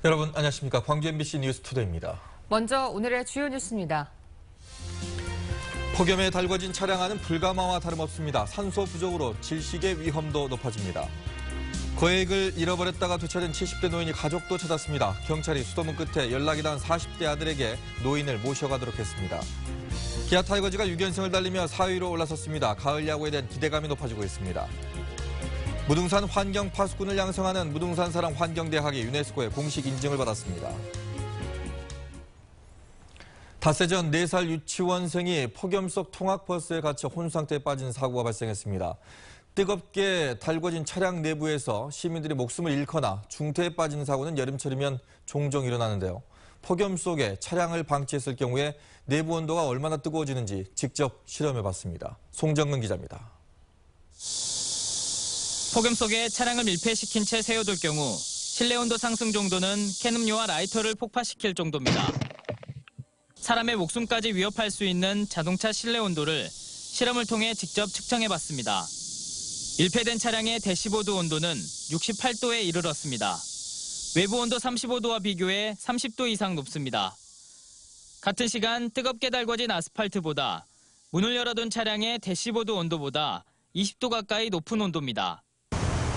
여러분 안녕하십니까. 광주 MBC 뉴스투데이입니다. 먼저 오늘의 주요 뉴스입니다. 폭염에 달궈진 차량 안은 불가마와 다름없습니다. 산소 부족으로 질식의 위험도 높아집니다. 거액을 잃어버렸다가 되찾은 70대 노인이 가족도 찾았습니다. 경찰이 수소문 끝에 연락이 닿은 40대 아들에게 노인을 모셔가도록 했습니다. 기아 타이거즈가 6연승을 달리며 4위로 올라섰습니다. 가을 야구에 대한 기대감이 높아지고 있습니다. 무등산 환경 파수꾼을 양성하는 무등산사랑 환경대학이 유네스코의 공식 인증을 받았습니다. 닷새 전 4살 유치원생이 폭염 속 통학버스에 갇혀 혼수상태에 빠진 사고가 발생했습니다. 뜨겁게 달궈진 차량 내부에서 시민들이 목숨을 잃거나 중태에 빠진 사고는 여름철이면 종종 일어나는데요. 폭염 속에 차량을 방치했을 경우에 내부 온도가 얼마나 뜨거워지는지 직접 실험해봤습니다. 송정근 기자입니다. 폭염 속에 차량을 밀폐시킨 채 세워둘 경우 실내 온도 상승 정도는 캔 음료와 라이터를 폭파시킬 정도입니다. 사람의 목숨까지 위협할 수 있는 자동차 실내 온도를 실험을 통해 직접 측정해봤습니다. 밀폐된 차량의 대시보드 온도는 68도에 이르렀습니다. 외부 온도 35도와 비교해 30도 이상 높습니다. 같은 시간 뜨겁게 달궈진 아스팔트보다 문을 열어둔 차량의 대시보드 온도보다 20도 가까이 높은 온도입니다.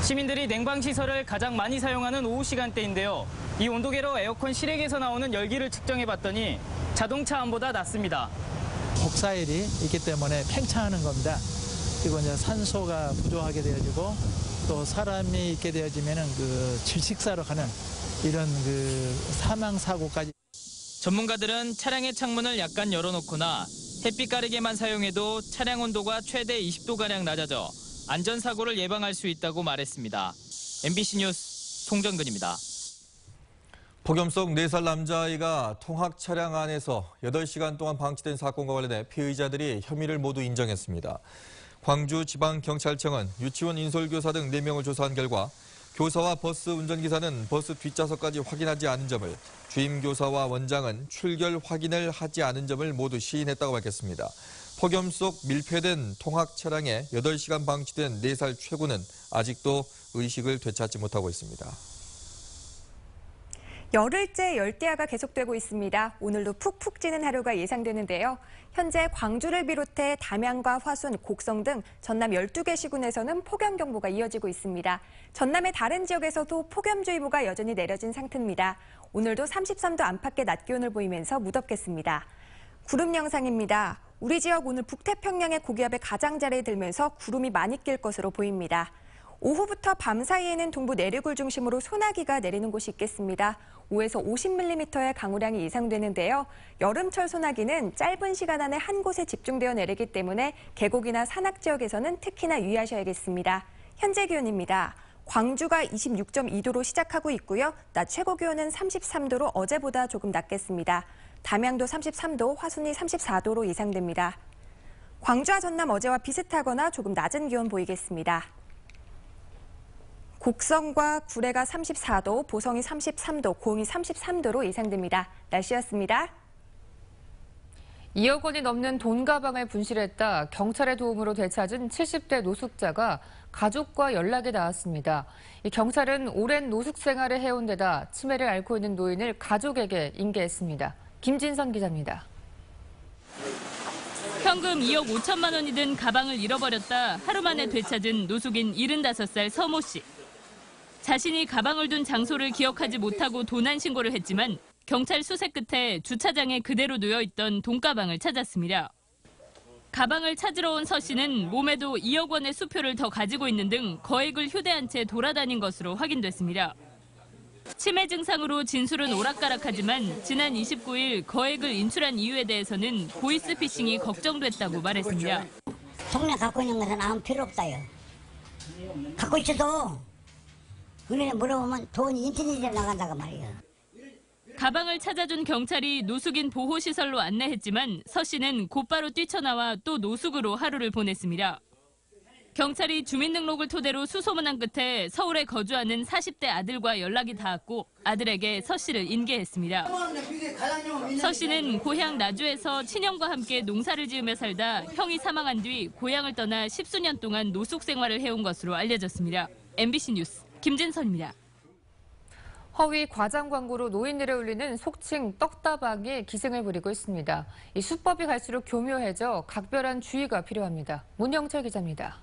시민들이 냉방시설을 가장 많이 사용하는 오후 시간대인데요. 이 온도계로 에어컨 실외기에서 나오는 열기를 측정해봤더니 자동차 안보다 낮습니다. 복사열이 있기 때문에 팽창하는 겁니다. 그리고 이제 산소가 부족하게 되어지고 또 사람이 있게 되어지면은 질식사로 가는 이런 사망 사고까지. 전문가들은 차량의 창문을 약간 열어놓거나 햇빛 가리개만 사용해도 차량 온도가 최대 20도가량 낮아져 안전사고를 예방할 수 있다고 말했습니다. MBC 뉴스 송정근입니다. 폭염 속 4살 남자아이가 통학 차량 안에서 8시간 동안 방치된 사건과 관련해 피의자들이 혐의를 모두 인정했습니다. 광주지방경찰청은 유치원 인솔교사 등 4명을 조사한 결과 교사와 버스 운전기사는 버스 뒷좌석까지 확인하지 않은 점을, 주임교사와 원장은 출결 확인을 하지 않은 점을 모두 시인했다고 밝혔습니다. 폭염 속 밀폐된 통학 차량에 8시간 방치된 4살 최구는 아직도 의식을 되찾지 못하고 있습니다. 열흘째 열대야가 계속되고 있습니다. 오늘도 푹푹 찌는 하루가 예상되는데요. 현재 광주를 비롯해 담양과 화순, 곡성 등 전남 12개 시군에서는 폭염경보가 이어지고 있습니다. 전남의 다른 지역에서도 폭염주의보가 여전히 내려진 상태입니다. 오늘도 33도 안팎의 낮 기온을 보이면서 무덥겠습니다. 구름 영상입니다. 우리 지역 오늘 북태평양의 고기압의 가장자리에 들면서 구름이 많이 낄 것으로 보입니다. 오후부터 밤 사이에는 동부 내륙을 중심으로 소나기가 내리는 곳이 있겠습니다. 5에서 50mm의 강우량이 예상되는데요. 여름철 소나기는 짧은 시간 안에 한 곳에 집중되어 내리기 때문에 계곡이나 산악 지역에서는 특히나 유의하셔야겠습니다. 현재 기온입니다. 광주가 26.2도로 시작하고 있고요. 낮 최고 기온은 33도로 어제보다 조금 낮겠습니다. 담양도 33도, 화순이 34도로 예상됩니다. 광주와 전남 어제와 비슷하거나 조금 낮은 기온 보이겠습니다. 곡성과 구례가 34도, 보성이 33도, 고흥이 33도로 예상됩니다. 날씨였습니다. 2억 원이 넘는 돈 가방을 분실했다 경찰의 도움으로 되찾은 70대 노숙자가 가족과 연락이 닿았습니다. 이 경찰은 오랜 노숙 생활을 해온 데다 치매를 앓고 있는 노인을 가족에게 인계했습니다. 김진선 기자입니다. 현금 2억 5천만 원이 든 가방을 잃어버렸다 하루 만에 되찾은 노숙인 75살 서모 씨. 자신이 가방을 둔 장소를 기억하지 못하고 도난 신고를 했지만 경찰 수색 끝에 주차장에 그대로 놓여있던 돈가방을 찾았습니다. 가방을 찾으러 온 서 씨는 몸에도 2억 원의 수표를 더 가지고 있는 등 거액을 휴대한 채 돌아다닌 것으로 확인됐습니다. 치매 증상으로 진술은 오락가락하지만 지난 29일 거액을 인출한 이유에 대해서는 보이스피싱이 걱정됐다고 말했습니다. 동네 갖고 있는 것은 아무 필요 없다요. 갖고 있어도 은행에 물어보면 돈이 인터넷에 나간다고 말이에요. 가방을 찾아준 경찰이 노숙인 보호시설로 안내했지만 서 씨는 곧바로 뛰쳐나와 또 노숙으로 하루를 보냈습니다. 경찰이 주민등록을 토대로 수소문한 끝에 서울에 거주하는 40대 아들과 연락이 닿았고 아들에게 서 씨를 인계했습니다. 서 씨는 고향 나주에서 친형과 함께 농사를 지으며 살다 형이 사망한 뒤 고향을 떠나 10수년 동안 노숙 생활을 해온 것으로 알려졌습니다. MBC 뉴스 김진선입니다. 허위 과장 광고로 노인들에 울리는 속칭 떡다방이 기승을 부리고 있습니다. 이 수법이 갈수록 교묘해져 각별한 주의가 필요합니다. 문영철 기자입니다.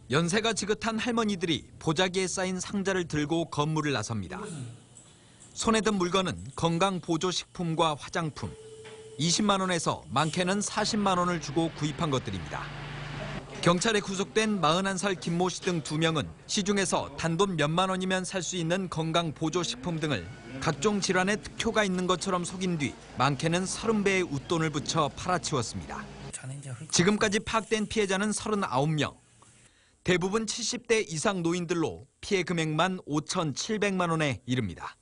연세가 지긋한 할머니들이 보자기에 쌓인 상자를 들고 건물을 나섭니다. 손에 든 물건은 건강보조식품과 화장품. 20만 원에서 많게는 40만 원을 주고 구입한 것들입니다. 경찰에 구속된 41살 김모 씨 등 2명은 시중에서 단돈 몇만 원이면 살 수 있는 건강보조식품 등을 각종 질환에 특효가 있는 것처럼 속인 뒤 많게는 30배의 웃돈을 붙여 팔아치웠습니다. 지금까지 파악된 피해자는 39명. 대부분 70대 이상 노인들로 피해 금액만 5,700만 원에 이릅니다.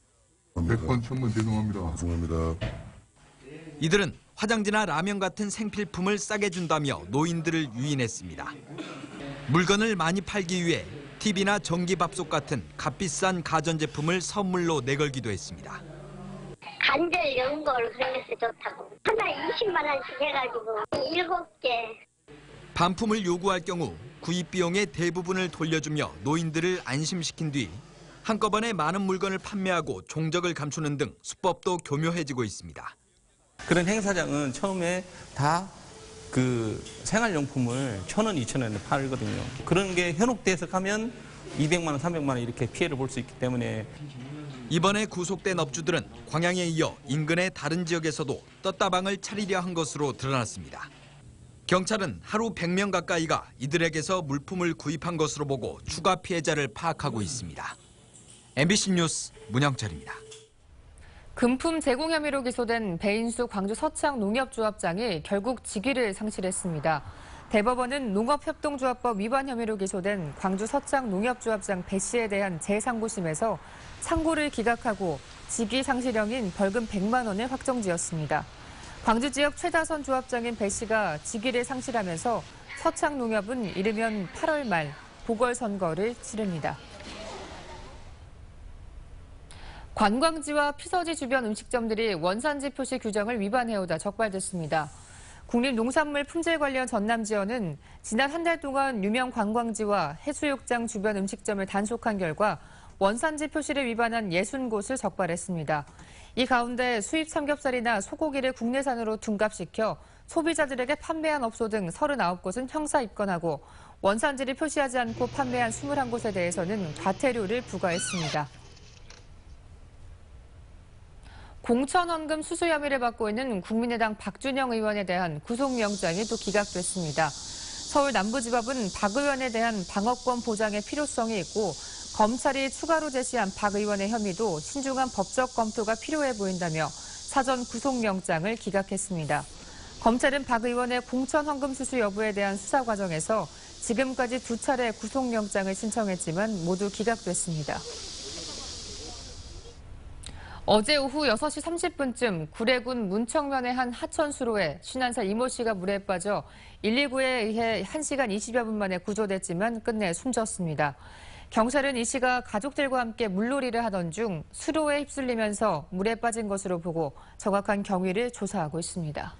100번, 1000번 죄송합니다. 죄송합니다. 이들은 화장지나 라면 같은 생필품을 싸게 준다며 노인들을 유인했습니다. 물건을 많이 팔기 위해 TV나 전기밥솥 같은 값비싼 가전제품을 선물로 내걸기도 했습니다. 관절 연골 그런 데서 좋다고. 하나에 20만 원씩 해가지고 7개. 반품을 요구할 경우 구입 비용의 대부분을 돌려주며 노인들을 안심시킨 뒤 한꺼번에 많은 물건을 판매하고 종적을 감추는 등 수법도 교묘해지고 있습니다. 그런 행사장은 처음에 다 그 생활용품을 1,000원, 2,000원에 팔거든요. 그런 게 현혹돼서 가면 200만 원, 300만 원 이렇게 피해를 볼 수 있기 때문에 이번에 구속된 업주들은 광양에 이어 인근의 다른 지역에서도 떴다방을 차리려 한 것으로 드러났습니다. 경찰은 하루 100명 가까이가 이들에게서 물품을 구입한 것으로 보고 추가 피해자를 파악하고 있습니다. MBC 뉴스 문영철입니다. 금품 제공 혐의로 기소된 배인수 광주 서창 농협조합장이 결국 직위를 상실했습니다. 대법원은 농업협동조합법 위반 혐의로 기소된 광주 서창 농협조합장 배 씨에 대한 재상고심에서 상고를 기각하고 직위 상실형인 벌금 100만 원을 확정지었습니다. 광주 지역 최다선 조합장인 배 씨가 직위를 상실하면서 서창 농협은 이르면 8월 말 보궐선거를 치릅니다. 관광지와 피서지 주변 음식점들이 원산지 표시 규정을 위반해오다 적발됐습니다. 국립농산물품질관리원 전남지원은 지난 한 달 동안 유명 관광지와 해수욕장 주변 음식점을 단속한 결과 원산지 표시를 위반한 60곳을 적발했습니다. 이 가운데 수입 삼겹살이나 소고기를 국내산으로 둔갑시켜 소비자들에게 판매한 업소 등 39곳은 형사 입건하고 원산지를 표시하지 않고 판매한 21곳에 대해서는 과태료를 부과했습니다. 공천헌금 수수 혐의를 받고 있는 국민의당 박준영 의원에 대한 구속영장이 또 기각됐습니다. 서울 남부지법은 박 의원에 대한 방어권 보장의 필요성이 있고 검찰이 추가로 제시한 박 의원의 혐의도 신중한 법적 검토가 필요해 보인다며 사전 구속영장을 기각했습니다. 검찰은 박 의원의 공천헌금 수수 여부에 대한 수사 과정에서 지금까지 2차례 구속영장을 신청했지만 모두 기각됐습니다. 어제 오후 6시 30분쯤 구례군 문청면의 한 하천수로에 51살 이모 씨가 물에 빠져 119에 의해 1시간 20여 분 만에 구조됐지만 끝내 숨졌습니다. 경찰은 이 씨가 가족들과 함께 물놀이를 하던 중 수로에 휩쓸리면서 물에 빠진 것으로 보고 정확한 경위를 조사하고 있습니다.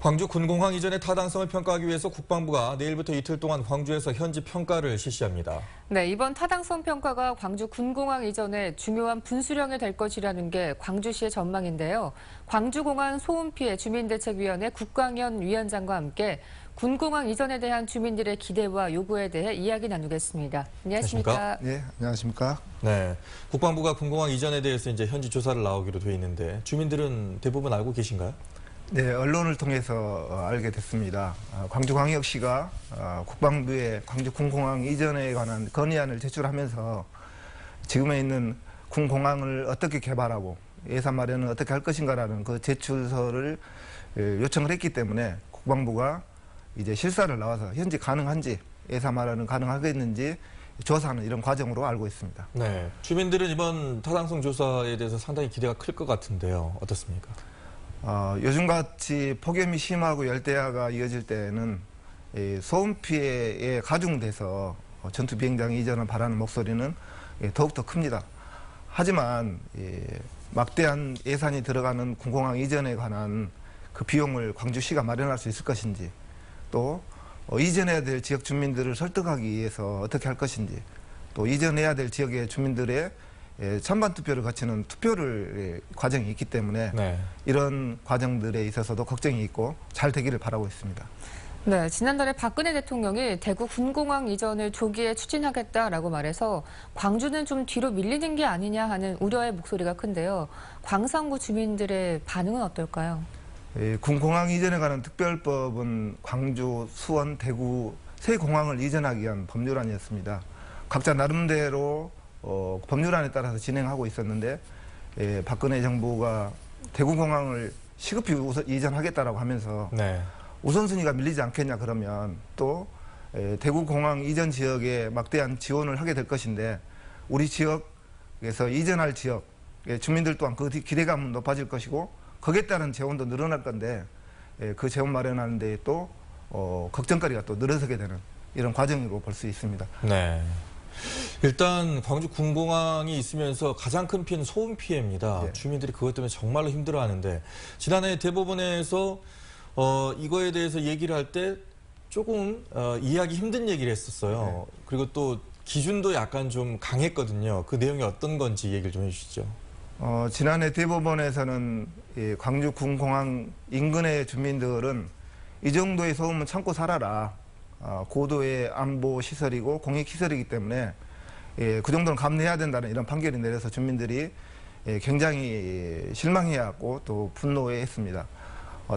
광주 군공항 이전의 타당성을 평가하기 위해서 국방부가 내일부터 이틀 동안 광주에서 현지 평가를 실시합니다. 네, 이번 타당성 평가가 광주 군공항 이전의 중요한 분수령이 될 것이라는 게 광주시의 전망인데요. 광주공항 소음 피해 주민대책위원회 국광현 위원장과 함께 군공항 이전에 대한 주민들의 기대와 요구에 대해 이야기 나누겠습니다. 안녕하십니까? 네, 안녕하십니까? 네, 국방부가 군공항 이전에 대해서 이제 현지 조사를 나오기로 돼 있는데 주민들은 대부분 알고 계신가요? 네, 언론을 통해서 알게 됐습니다. 광주광역시가 국방부에 광주 군공항 이전에 관한 건의안을 제출하면서 지금에 있는 군공항을 어떻게 개발하고 예산 마련을 어떻게 할 것인가라는 그 제출서를 요청을 했기 때문에 국방부가 이제 실사를 나와서 현재 가능한지 예산 마련은 가능하겠는지 조사하는 이런 과정으로 알고 있습니다. 네, 주민들은 이번 타당성 조사에 대해서 상당히 기대가 클 것 같은데요. 어떻습니까? 요즘같이 폭염이 심하고 열대야가 이어질 때는 소음 피해에 가중돼서 전투 비행장 이전을 바라는 목소리는 더욱더 큽니다. 하지만 막대한 예산이 들어가는 군공항 이전에 관한 그 비용을 광주시가 마련할 수 있을 것인지, 또 이전해야 될 지역 주민들을 설득하기 위해서 어떻게 할 것인지, 또 이전해야 될 지역의 주민들의 찬반 투표를 거치는 과정이 있기 때문에 네. 이런 과정들에 있어서도 걱정이 있고 잘 되기를 바라고 있습니다. 네, 지난달에 박근혜 대통령이 대구 군공항 이전을 조기에 추진하겠다라고 말해서 광주는 좀 뒤로 밀리는 게 아니냐 하는 우려의 목소리가 큰데요. 광산구 주민들의 반응은 어떨까요? 군공항 이전에 관한 특별법은 광주, 수원, 대구 세 공항을 이전하기 위한 법률안이었습니다. 각자 나름대로 법률안에 따라서 진행하고 있었는데 박근혜 정부가 대구공항을 시급히 이전하겠다라고 하면서 네. 우선순위가 밀리지 않겠냐 그러면 또 대구공항 이전 지역에 막대한 지원을 하게 될 것인데 우리 지역에서 이전할 지역의 주민들 또한 그 기대감은 높아질 것이고 거기에 따른 재원도 늘어날 건데 그 재원 마련하는 데 또 걱정거리가 또 늘어서게 되는 이런 과정으로 볼 수 있습니다. 네. 일단 광주 군공항이 있으면서 가장 큰 피해는 소음 피해입니다. 네. 주민들이 그것 때문에 정말로 힘들어하는데 지난해 대법원에서 이거에 대해서 얘기를 할 때 조금 이해하기 힘든 얘기를 했었어요. 네. 그리고 또 기준도 약간 좀 강했거든요. 그 내용이 어떤 건지 얘기를 좀 해주시죠. 지난해 대법원에서는 광주 군공항 인근의 주민들은 이 정도의 소음은 참고 살아라. 고도의 안보 시설이고 공익 시설이기 때문에 그 정도는 감내해야 된다는 이런 판결이 내려서 주민들이 굉장히 실망해하고 또 분노했습니다.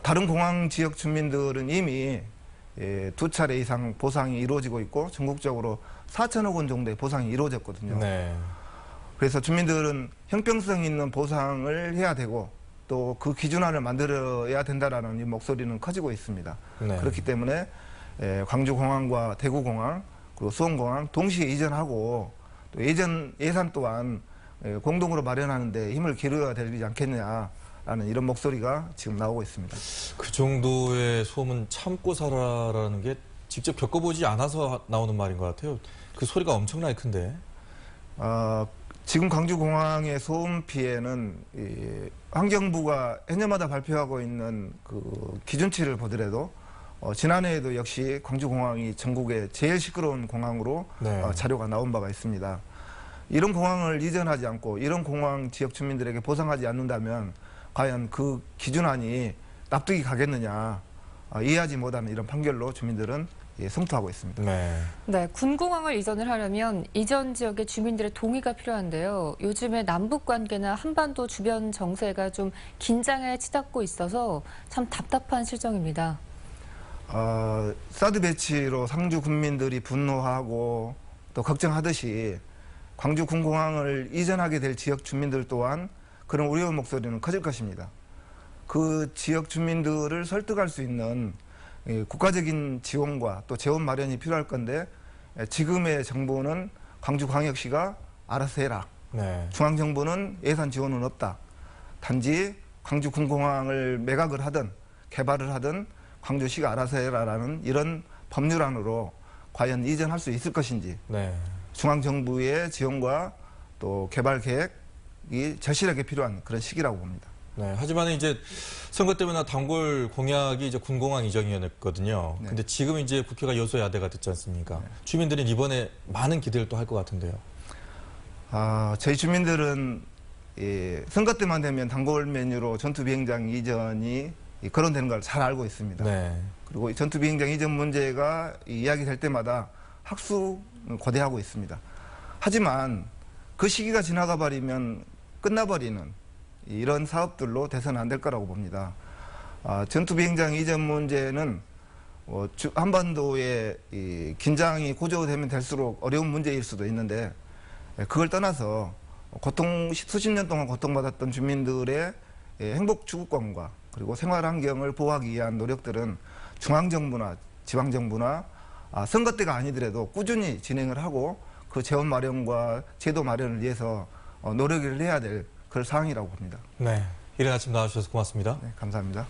다른 공항 지역 주민들은 이미 2차례 이상 보상이 이루어지고 있고 전국적으로 4천억 원 정도의 보상이 이루어졌거든요. 네. 그래서 주민들은 형평성 있는 보상을 해야 되고 또 그 기준안을 만들어야 된다라는 이 목소리는 커지고 있습니다. 네. 그렇기 때문에 광주공항과 대구공항 그리고 수원공항 동시에 이전하고 또 예산 또한 공동으로 마련하는 데 힘을 기울여야 되지 않겠냐라는 이런 목소리가 지금 나오고 있습니다. 그 정도의 소음은 참고 살아라는 게 직접 겪어보지 않아서 나오는 말인 것 같아요. 그 소리가 엄청나게 큰데. 지금 광주공항의 소음 피해는 환경부가 해년마다 발표하고 있는 그 기준치를 보더라도 지난해에도 역시 광주공항이 전국의 제일 시끄러운 공항으로 네. 자료가 나온 바가 있습니다. 이런 공항을 이전하지 않고 이런 공항 지역 주민들에게 보상하지 않는다면 과연 그 기준안이 납득이 가겠느냐 이해하지 못하는 이런 판결로 주민들은 성토하고 있습니다. 네. 네, 군공항을 이전을 하려면 이전 지역의 주민들의 동의가 필요한데요. 요즘에 남북 관계나 한반도 주변 정세가 좀 긴장에 치닫고 있어서 참 답답한 실정입니다. 사드 배치로 상주 군민들이 분노하고 또 걱정하듯이 광주 군공항을 이전하게 될 지역 주민들 또한 그런 우려의 목소리는 커질 것입니다. 그 지역 주민들을 설득할 수 있는 국가적인 지원과 또 재원 마련이 필요할 건데 지금의 정부는 광주광역시가 알아서 해라. 네. 중앙정부는 예산 지원은 없다. 단지 광주 군공항을 매각을 하든 개발을 하든 광주시가 알아서 해라라는 이런 법률안으로 과연 이전할 수 있을 것인지 네. 중앙정부의 지원과 또 개발 계획이 절실하게 필요한 그런 시기라고 봅니다. 네, 하지만 이제 선거 때문에 단골 공약이 이제 군공항 이전이었거든요. 네. 근데 지금 이제 국회가 여소야대가 됐지 않습니까? 네. 주민들은 이번에 많은 기대를 또 할 것 같은데요. 저희 주민들은 선거 때만 되면 단골 메뉴로 전투비행장 이전이 거론되는 걸 잘 알고 있습니다. 네. 그리고 전투비행장 이전 문제가 이야기될 때마다 학수 거대하고 있습니다. 하지만 그 시기가 지나가 버리면 끝나버리는 이런 사업들로 돼서는 안 될 거라고 봅니다. 전투비행장 이전 문제는 한반도의 긴장이 고조되면 될수록 어려운 문제일 수도 있는데 그걸 떠나서 수십 년 동안 고통받았던 주민들의 행복 추구권과 그리고 생활 환경을 보호하기 위한 노력들은 중앙정부나 지방정부나 선거 때가 아니더라도 꾸준히 진행을 하고 그 재원 마련과 제도 마련을 위해서 노력을 해야 될 그런 사항이라고 봅니다. 네, 이른 아침 나와주셔서 고맙습니다. 네, 감사합니다.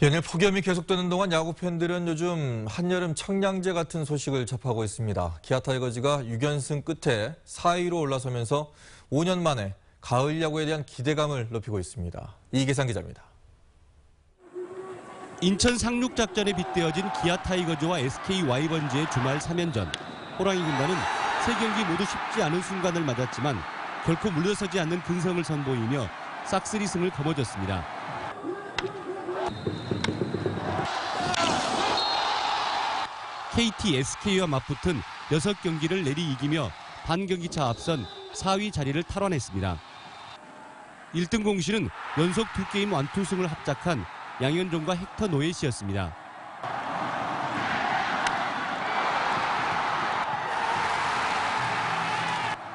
연일 폭염이 계속되는 동안 야구 팬들은 요즘 한여름 청량제 같은 소식을 접하고 있습니다. 기아 타이거즈가 6연승 끝에 4위로 올라서면서 5년 만에 가을 야구에 대한 기대감을 높이고 있습니다. 이계상 기자입니다. 인천 상륙작전에 빗대어진 기아 타이거즈와 SK 와이번즈의 주말 3연전. 호랑이 군단은 3경기 모두 쉽지 않은 순간을 맞았지만 결코 물러서지 않는 근성을 선보이며 싹쓸이 승을 거머쥐었습니다. KT, SK와 맞붙은 6경기를 내리 이기며 반경기차 앞선 4위 자리를 탈환했습니다. 1등 공신은 연속 2게임 완투승을 합작한 양현종과 헥터 노예시였습니다.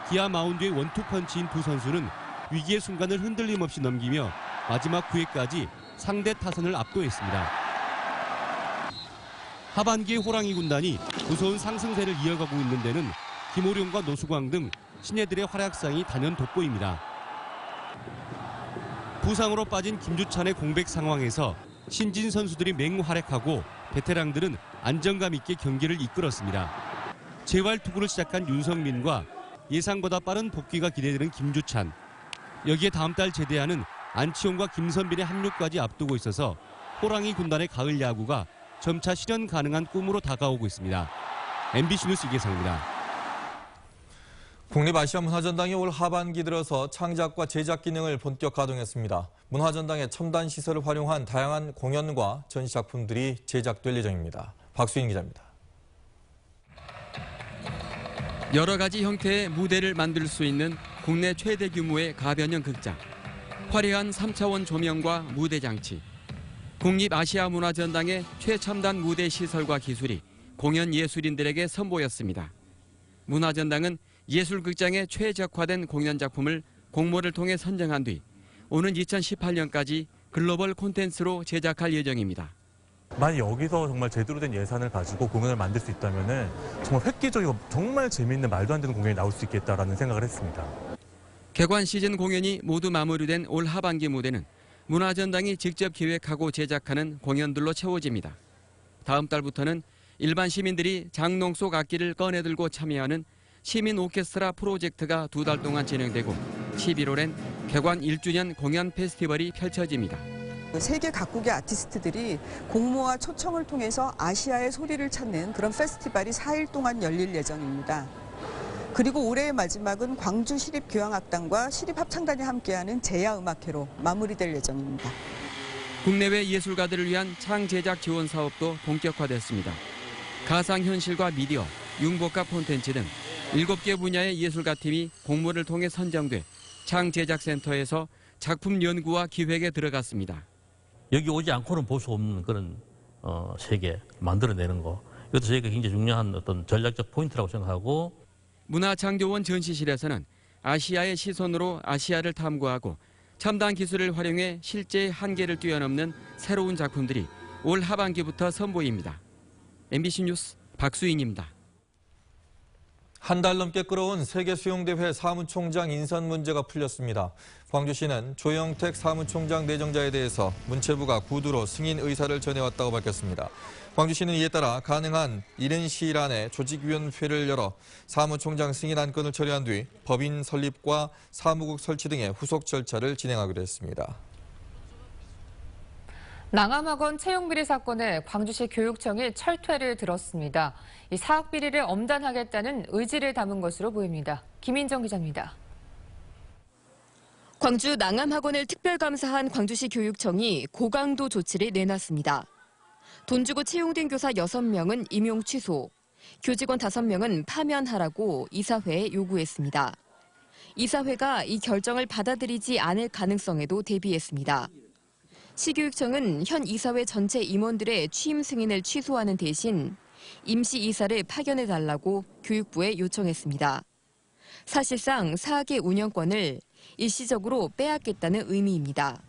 기아 마운드의 원투펀치인 두 선수는 위기의 순간을 흔들림 없이 넘기며 마지막 9회까지 상대 타선을 압도했습니다. 하반기에 호랑이 군단이 무서운 상승세를 이어가고 있는 데는 김호룡과 노수광 등 신예들의 활약상이 단연 돋보입니다. 부상으로 빠진 김주찬의 공백 상황에서 신진 선수들이 맹활약하고 베테랑들은 안정감 있게 경기를 이끌었습니다. 재활 투구를 시작한 윤성민과 예상보다 빠른 복귀가 기대되는 김주찬. 여기에 다음 달 제대하는 안치홍과 김선빈의 합류까지 앞두고 있어서 호랑이 군단의 가을 야구가 점차 실현 가능한 꿈으로 다가오고 있습니다. MBC 뉴스 이계상입니다. 국립아시아문화전당이 올 하반기 들어서 창작과 제작 기능을 본격 가동했습니다. 문화전당의 첨단 시설을 활용한 다양한 공연과 전시 작품들이 제작될 예정입니다. 박수인 기자입니다. 여러 가지 형태의 무대를 만들 수 있는 국내 최대 규모의 가변형 극장, 화려한 3차원 조명과 무대 장치, 국립아시아문화전당의 최첨단 무대 시설과 기술이 공연 예술인들에게 선보였습니다. 문화전당은 예술극장의 최적화된 공연 작품을 공모를 통해 선정한 뒤 오는 2018년까지 글로벌 콘텐츠로 제작할 예정입니다. 만약 여기서 정말 제대로 된 예산을 가지고 공연을 만들 수 있다면 정말 획기적이고 정말 재미있는 말도 안 되는 공연이 나올 수 있겠다라는 생각을 했습니다. 개관 시즌 공연이 모두 마무리된 올 하반기 무대는 문화전당이 직접 기획하고 제작하는 공연들로 채워집니다. 다음 달부터는 일반 시민들이 장롱 속 악기를 꺼내들고 참여하는 시민 오케스트라 프로젝트가 2달 동안 진행되고 11월엔 개관 1주년 공연 페스티벌이 펼쳐집니다. 세계 각국의 아티스트들이 공모와 초청을 통해서 아시아의 소리를 찾는 그런 페스티벌이 4일 동안 열릴 예정입니다. 그리고 올해의 마지막은 광주 시립교향악단과 시립합창단이 함께하는 제야음악회로 마무리될 예정입니다. 국내외 예술가들을 위한 창제작 지원 사업도 본격화됐습니다. 가상현실과 미디어, 융복합 콘텐츠 등 7개 분야의 예술가팀이 공모를 통해 선정돼 창제작센터에서 작품 연구와 기획에 들어갔습니다. 여기 오지 않고는 볼 수 없는 그런 세계 만들어내는 거. 이것도 저희가 굉장히 중요한 어떤 전략적 포인트라고 생각하고. 문화창조원 전시실에서는 아시아의 시선으로 아시아를 탐구하고 첨단 기술을 활용해 실제의 한계를 뛰어넘는 새로운 작품들이 올 하반기부터 선보입니다. MBC 뉴스 박수인입니다. 한 달 넘게 끌어온 세계수영대회 사무총장 인선 문제가 풀렸습니다. 광주시는 조영택 사무총장 내정자에 대해서 문체부가 구두로 승인 의사를 전해왔다고 밝혔습니다. 광주시는 이에 따라 가능한 이른 시일 안에 조직위원회를 열어 사무총장 승인 안건을 처리한 뒤 법인 설립과 사무국 설치 등의 후속 절차를 진행하기로 했습니다. 낭암학원 채용비리 사건에 광주시 교육청이 철퇴를 들었습니다. 이 사학비리를 엄단하겠다는 의지를 담은 것으로 보입니다. 김인정 기자입니다. 광주 낭암학원을 특별감사한 광주시 교육청이 고강도 조치를 내놨습니다. 돈 주고 채용된 교사 6명은 임용 취소, 교직원 5명은 파면하라고 이사회에 요구했습니다. 이사회가 이 결정을 받아들이지 않을 가능성에도 대비했습니다. 시교육청은 현 이사회 전체 임원들의 취임 승인을 취소하는 대신 임시 이사를 파견해달라고 교육부에 요청했습니다. 사실상 사학의 운영권을 일시적으로 빼앗겠다는 의미입니다.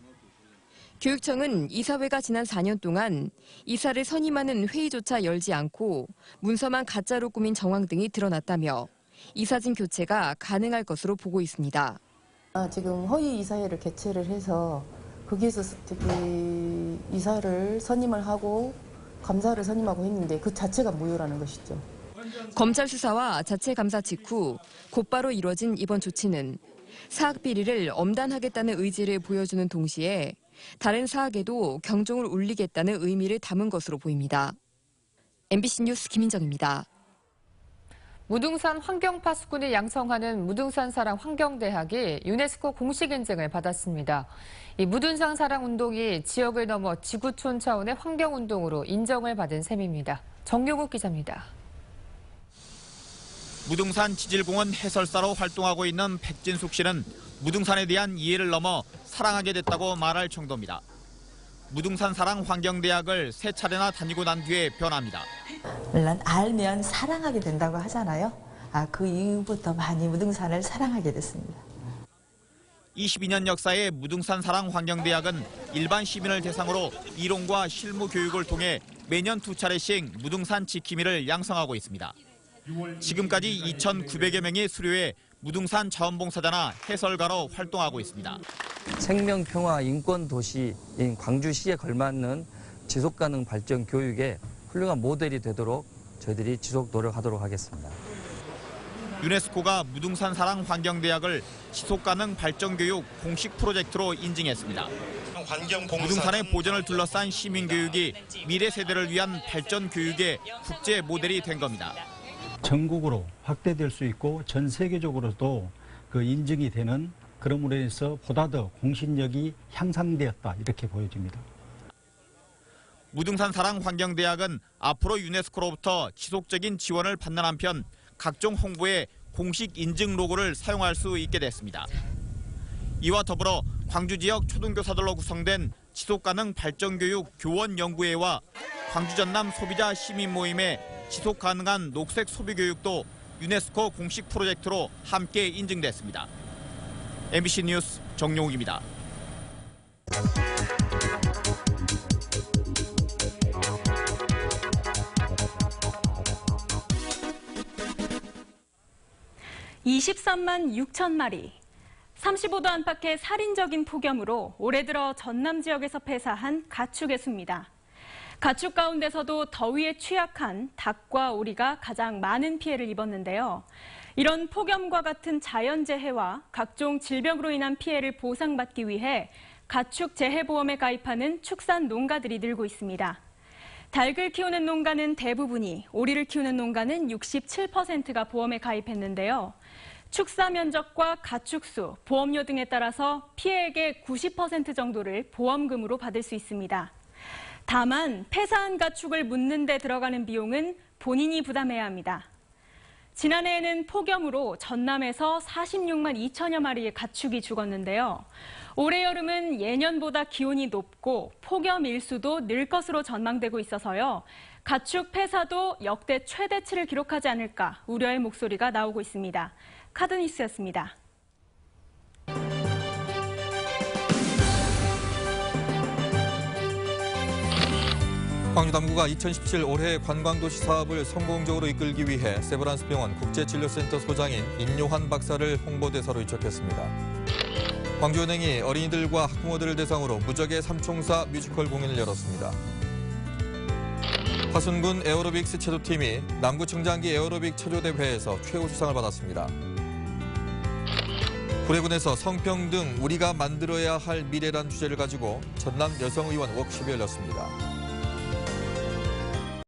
교육청은 이사회가 지난 4년 동안 이사를 선임하는 회의조차 열지 않고 문서만 가짜로 꾸민 정황 등이 드러났다며 이사진 교체가 가능할 것으로 보고 있습니다. 지금 허위 이사회를 개최를 해서 거기에서 저기 이사를 선임을 하고 감사를 선임하고 했는데 그 자체가 무효라는 것이죠. 검찰 수사와 자체 감사 직후 곧바로 이뤄진 이번 조치는 사학 비리를 엄단하겠다는 의지를 보여주는 동시에 다른 사학에도 경종을 울리겠다는 의미를 담은 것으로 보입니다. MBC 뉴스 김인정입니다. 무등산 환경파수꾼이 양성하는 무등산 사랑 환경대학이 유네스코 공식 인증을 받았습니다. 이 무등산 사랑 운동이 지역을 넘어 지구촌 차원의 환경운동으로 인정을 받은 셈입니다. 정용욱 기자입니다. 무등산 지질공원 해설사로 활동하고 있는 백진숙 씨는 무등산에 대한 이해를 넘어 사랑하게 됐다고 말할 정도입니다. 무등산 사랑 환경대학을 3차례나 다니고 난 뒤에 변합니다. 물론 알면 사랑하게 된다고 하잖아요. 그 이후부터 많이 무등산을 사랑하게 됐습니다. 22년 역사의 무등산 사랑 환경대학은 일반 시민을 대상으로 이론과 실무 교육을 통해 매년 2차례씩 무등산 지킴이를 양성하고 있습니다. 지금까지 2,900여 명이 수료해 무등산 자원봉사자나 해설가로 활동하고 있습니다. 생명평화 인권 도시인 광주시에 걸맞는 지속가능 발전 교육의 훌륭한 모델이 되도록 저희들이 지속 노력하도록 하겠습니다. 유네스코가 무등산 사랑 환경대학을 지속가능 발전교육 공식 프로젝트로 인증했습니다. 무등산의 보전을 둘러싼 시민교육이 미래 세대를 위한 발전 교육의 국제 모델이 된 겁니다. 전국으로 확대될 수 있고 전 세계적으로도 그 인증이 되는 그럼으로 인해서 보다 더 공신력이 향상되었다 이렇게 보여집니다. 무등산 사랑 환경대학은 앞으로 유네스코로부터 지속적인 지원을 받는 한편 각종 홍보에 공식 인증 로고를 사용할 수 있게 됐습니다. 이와 더불어 광주 지역 초등교사들로 구성된 지속가능 발전교육 교원연구회와 광주 전남 소비자 시민 모임의 지속가능한 녹색 소비 교육도 유네스코 공식 프로젝트로 함께 인증됐습니다. MBC 뉴스 정용욱입니다. (23만 6천 마리) 35도 안팎의 살인적인 폭염으로 올해 들어 전남 지역에서 폐사한 가축의 수입니다. 가축 가운데서도 더위에 취약한 닭과 오리가 가장 많은 피해를 입었는데요. 이런 폭염과 같은 자연재해와 각종 질병으로 인한 피해를 보상받기 위해 가축 재해보험에 가입하는 축산 농가들이 늘고 있습니다. 닭을 키우는 농가는 대부분이, 오리를 키우는 농가는 67%가 보험에 가입했는데요. 축사 면적과 가축수, 보험료 등에 따라서 피해액의 90% 정도를 보험금으로 받을 수 있습니다. 다만 폐사한 가축을 묻는 데 들어가는 비용은 본인이 부담해야 합니다. 지난해에는 폭염으로 전남에서 46만 2천여 마리의 가축이 죽었는데요. 올해 여름은 예년보다 기온이 높고 폭염 일수도 늘 것으로 전망되고 있어서요. 가축 폐사도 역대 최대치를 기록하지 않을까 우려의 목소리가 나오고 있습니다. 카드뉴스였습니다. 광주당구가 2017 올해 관광도시 사업을 성공적으로 이끌기 위해 세브란스 병원 국제진료센터 소장인 임요한 박사를 홍보대사로 위촉했습니다. 광주은행이 어린이들과 학부모들을 대상으로 무적의 삼총사 뮤지컬 공연을 열었습니다. 화순군 에어로빅스 체조팀이 남구청장기 에어로빅 체조대회에서 최우수상을 받았습니다. 구례군에서 성평등 우리가 만들어야 할 미래란 주제를 가지고 전남 여성의원 워크숍이 열렸습니다.